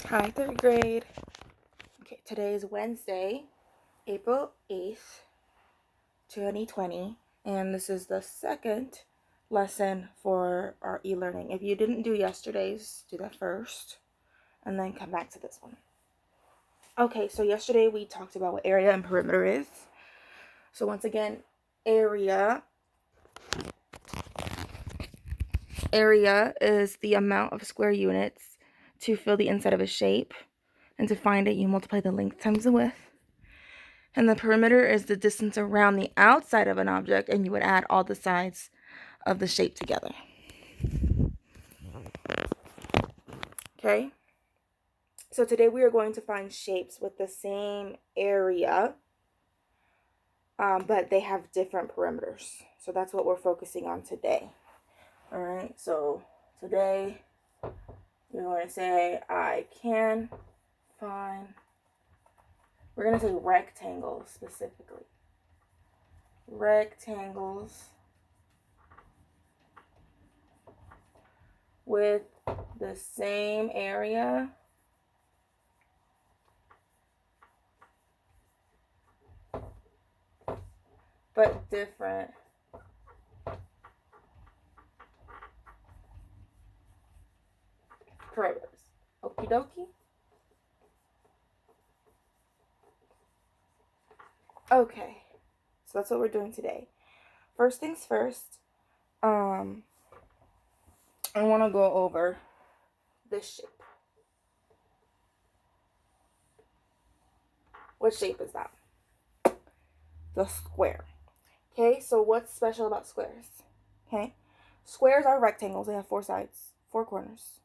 Hi, third grade. Okay, today is Wednesday, April 8th, 2020, and this is the second lesson for our e-learning. If you didn't do yesterday's, do that first, and then come back to this one. Okay, so yesterday we talked about what area and perimeter is. So once again, area is the amount of square units to fill the inside of a shape, and to find it, you multiply the length times the width. And the perimeter is the distance around the outside of an object, and you would add all the sides of the shape together. Okay? So today we are going to find shapes with the same area, but they have different perimeters. So that's what we're focusing on today. All right? So today we're going to say I can find, we're going to say rectangles specifically. Rectangles with the same area but different perimeters. Okie dokie. Okay, so that's what we're doing today. First things first, I want to go over this shape. What shape is that? The square. Okay, so what's special about squares? Okay, squares are rectangles. They have 4 sides, 4 corners.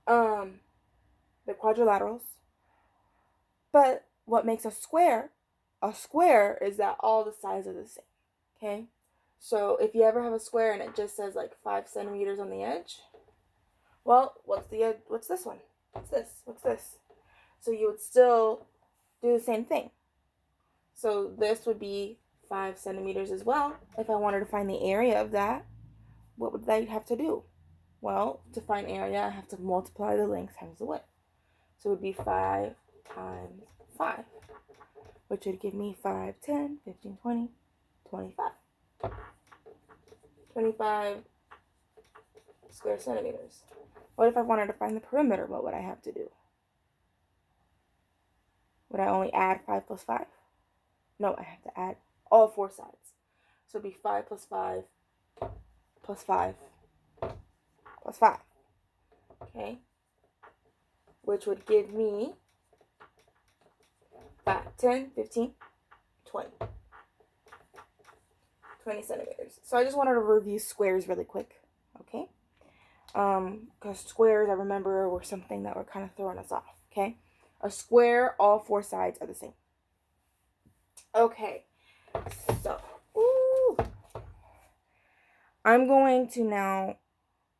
They're quadrilaterals. But what makes a square is that all the sides are the same. Okay, so if you ever have a square and it just says like 5 centimeters on the edge, well, what's the edge? What's this one? What's this? What's this? So you would still do the same thing. So this would be 5 centimeters as well. If I wanted to find the area of that, what would I have to do? Well, to find area, I have to multiply the length times the width. So it would be 5 times 5, which would give me 5, 10, 15, 20, 25. 25 square centimeters. What if I wanted to find the perimeter? What would I have to do? Would I only add 5 plus 5? No, I have to add all 4 sides. So it would be 5 plus 5 plus 5 plus 5. Okay? Which would give me 5, 10, 15, 20. 20 centimeters. So I just wanted to review squares really quick. Okay? Because squares, I remember, were something that were kind of throwing us off. Okay? A square, all 4 sides are the same. Okay, so I'm going to now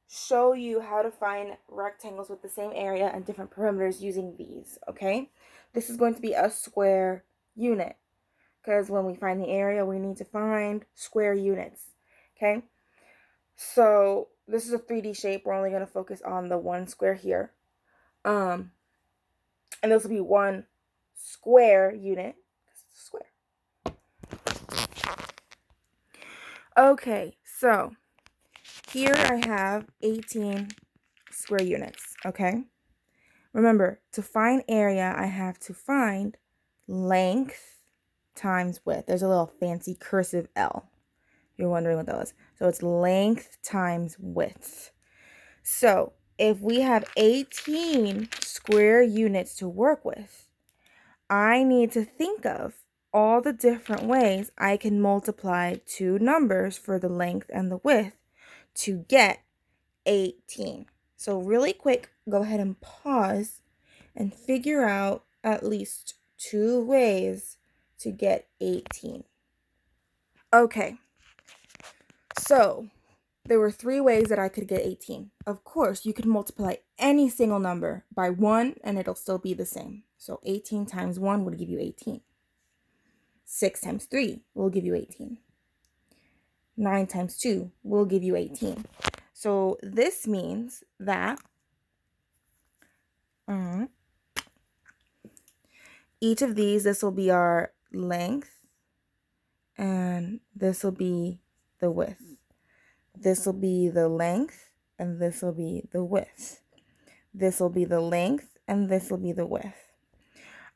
show you how to find rectangles with the same area and different perimeters using these, okay? This is going to be a square unit, because when we find the area, we need to find square units, okay? So this is a 3D shape. We're only going to focus on the one square here. And this will be one square unit. Square. Okay, so here I have 18 square units, okay? Remember, to find area, I have to find length times width. There's a little fancy cursive L. You're wondering what that was. So it's length times width. So if we have 18 square units to work with, I need to think of all the different ways I can multiply 2 numbers for the length and the width to get 18. So really quick, go ahead and pause and figure out at least 2 ways to get 18. Okay, so there were 3 ways that I could get 18. Of course, you could multiply any single number by 1 and it'll still be the same. So 18 times 1 would give you 18. 6 times 3 will give you 18. 9 times 2 will give you 18. So this means that each of these, this will be our length, and this will be the width. This will be the length, and this will be the width. This will be the length, and this will be the width.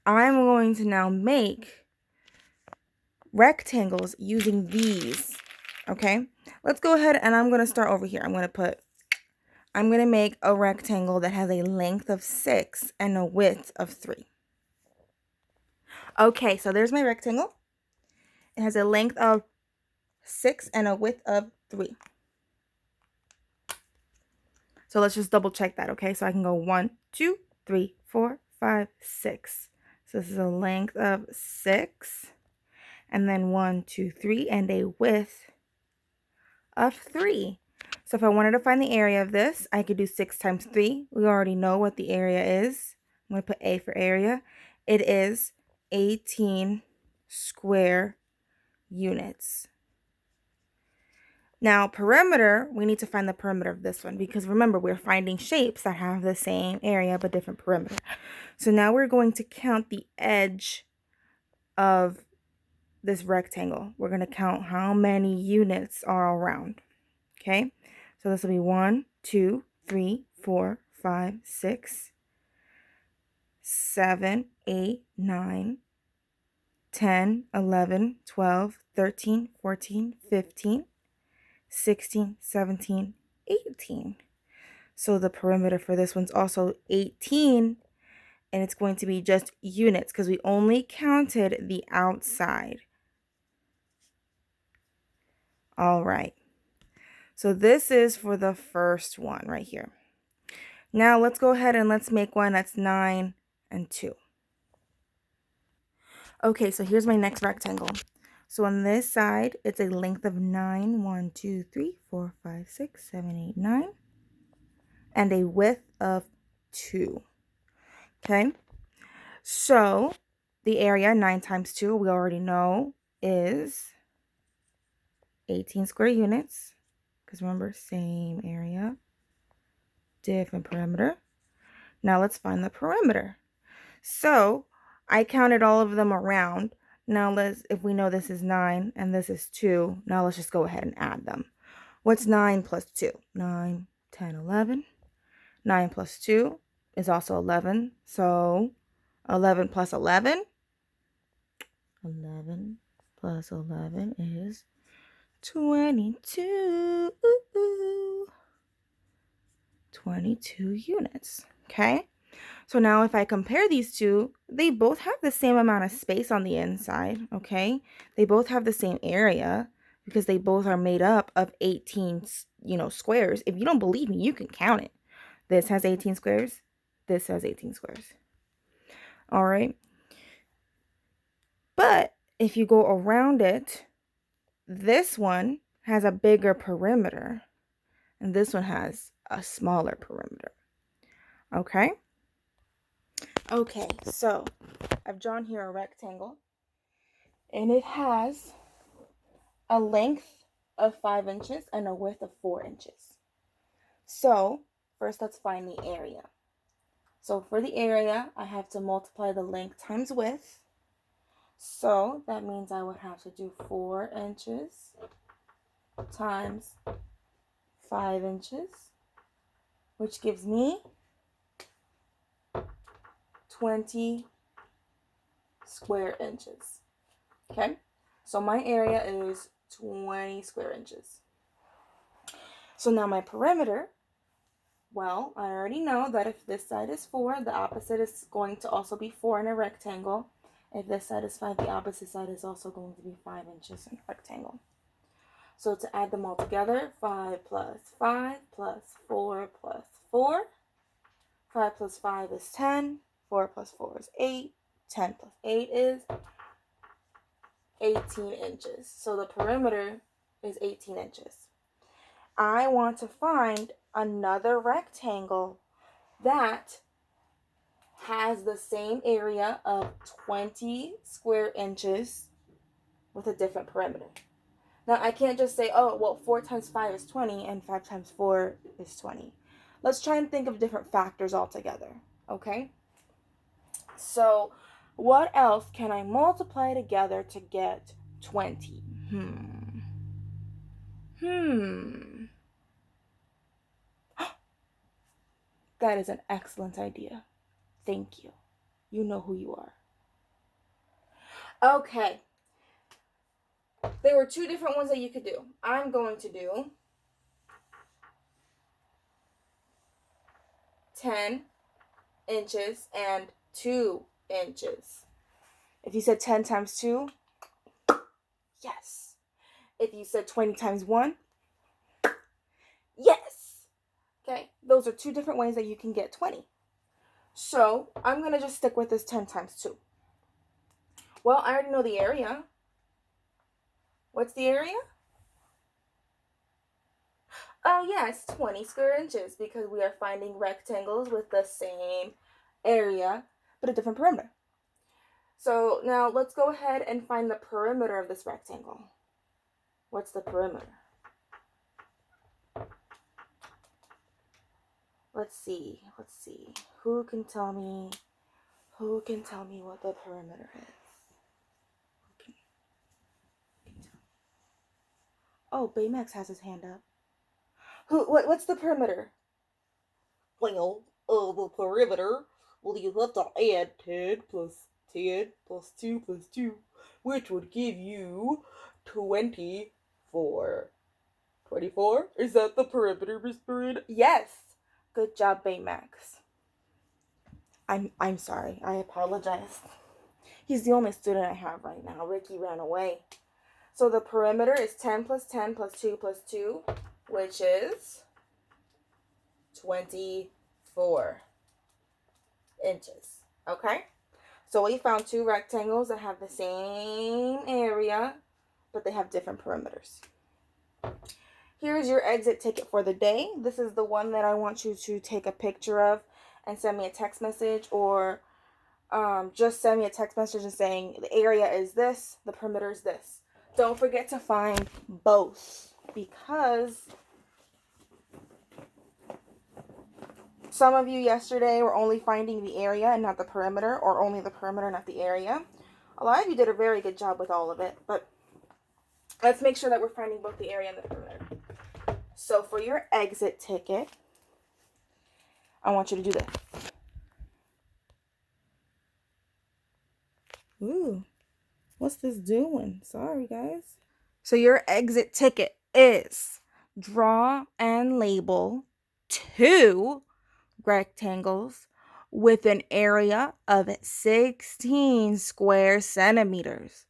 I'm going to now make rectangles using these, okay? Let's go ahead and I'm going to start over here. I'm going to make a rectangle that has a length of 6 and a width of 3. Okay, so there's my rectangle. It has a length of 6 and a width of 3. So let's just double check that, okay? So I can go 1, 2, 3, 4, 5, 6. So this is a length of 6, and then 1, 2, 3, and a width of 3. So if I wanted to find the area of this, I could do 6 times 3. We already know what the area is. I'm going to put A for area. It is 18 square units. Now, perimeter, we need to find the perimeter of this one because remember, we're finding shapes that have the same area but different perimeter. So now we're going to count the edge of this rectangle. We're going to count how many units are around. Okay, so this will be 1, 2, 3, 4, 5, 6, 7, 8, 9, 10, 11, 12, 13, 14, 15, 16, 17, 18. So the perimeter for this one's also 18, and it's going to be just units because we only counted the outside. All right. So this is for the first one right here. Now let's go ahead and let's make one that's 9 and 2. Okay, so here's my next rectangle. So on this side, it's a length of 9, 1, 2, 3, 4, 5, 6, 7, 8, 9, and a width of 2. Okay, so the area, 9 times 2, we already know is 18 square units. Because remember, same area, different perimeter. Now let's find the perimeter. So I counted all of them around. Now if we know this is 9 and this is 2, now let's just go ahead and add them. What's 9 plus 2? 9, 10, 11. 9 plus 2 is also 11. So 11 plus 11. 11 plus 11 is 22. 22 units. Okay. So now if I compare these two, they both have the same amount of space on the inside, okay? They both have the same area because they both are made up of 18, squares. If you don't believe me, you can count it. This has 18 squares. This has 18 squares. All right. But if you go around it, this one has a bigger perimeter and this one has a smaller perimeter. Okay? Okay, so I've drawn here a rectangle, and it has a length of 5 inches and a width of 4 inches. So first let's find the area. So for the area, I have to multiply the length times width. So that means I would have to do 4 inches times 5 inches, which gives me 20 square inches. Okay, so my area is 20 square inches. So now my perimeter, well, I already know that if this side is 4, the opposite is going to also be 4 in a rectangle. If this side is 5, the opposite side is also going to be 5 inches in a rectangle. So to add them all together, 5 plus 5 plus 4 plus 4. 5 plus 5 is 10. 4 plus 4 is 8. 10 plus 8 is 18 inches. So the perimeter is 18 inches. I want to find another rectangle that has the same area of 20 square inches with a different perimeter. Now, I can't just say, oh, well, 4 times 5 is 20 and 5 times 4 is 20. Let's try and think of different factors altogether, okay? So What else can I multiply together to get 20? That is an excellent idea. Thank you. You know who you are. Okay. There were two different ones that you could do. I'm going to do 10 inches and 2 inches. If you said 10 times 2, yes. If you said 20 times 1, yes. Okay, those are two different ways that you can get 20. So I'm going to just stick with this 10 times 2. Well, I already know the area. What's the area? Oh, yeah, it's 20 square inches because we are finding rectangles with the same area but a different perimeter. So now let's go ahead and find the perimeter of this rectangle. What's the perimeter? Let's see. Who can tell me what the perimeter is? Oh, Baymax has his hand up. What's the perimeter? Well, the perimeter, well, you have to add 10 plus 10 plus 2 plus 2, which would give you 24. 24? Is that the perimeter, Miss Bird? Yes. Good job, Baymax. I'm sorry. I apologize. He's the only student I have right now. Ricky ran away. So the perimeter is 10 plus 10 plus 2 plus 2, which is 24 inches. Okay? So we found two rectangles that have the same area, but they have different perimeters. Here's your exit ticket for the day. This is the one that I want you to take a picture of and send me a text message, or just send me a text message and saying the area is this, the perimeter is this. Don't forget to find both, because some of you yesterday were only finding the area and not the perimeter, or only the perimeter, not the area. A lot of you did a very good job with all of it, but let's make sure that we're finding both the area and the perimeter. So for your exit ticket, I want you to do this. Ooh, what's this doing? Sorry, guys. So your exit ticket is draw and label 2 rectangles with an area of 16 square centimeters.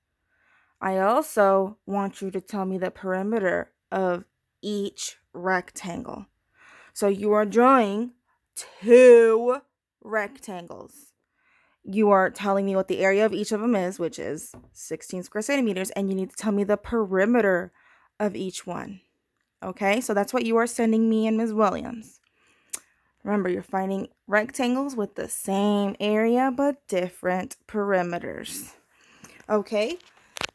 I also want you to tell me the perimeter of each rectangle. So you are drawing 2 rectangles. You are telling me what the area of each of them is, which is 16 square centimeters, and you need to tell me the perimeter of each one. Okay, so that's what you are sending me and Ms. Williams. Remember, you're finding rectangles with the same area but different perimeters. Okay,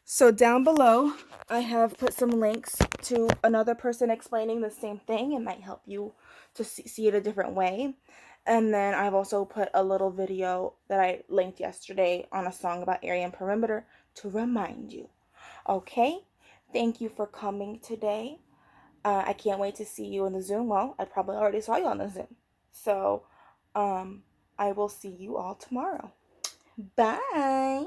so down below, I have put some links to another person explaining the same thing. It might help you to see it a different way. And then I've also put a little video that I linked yesterday on a song about area and perimeter to remind you. Okay, thank you for coming today. I can't wait to see you in the Zoom. Well, I probably already saw you on the Zoom. So, I will see you all tomorrow. Bye.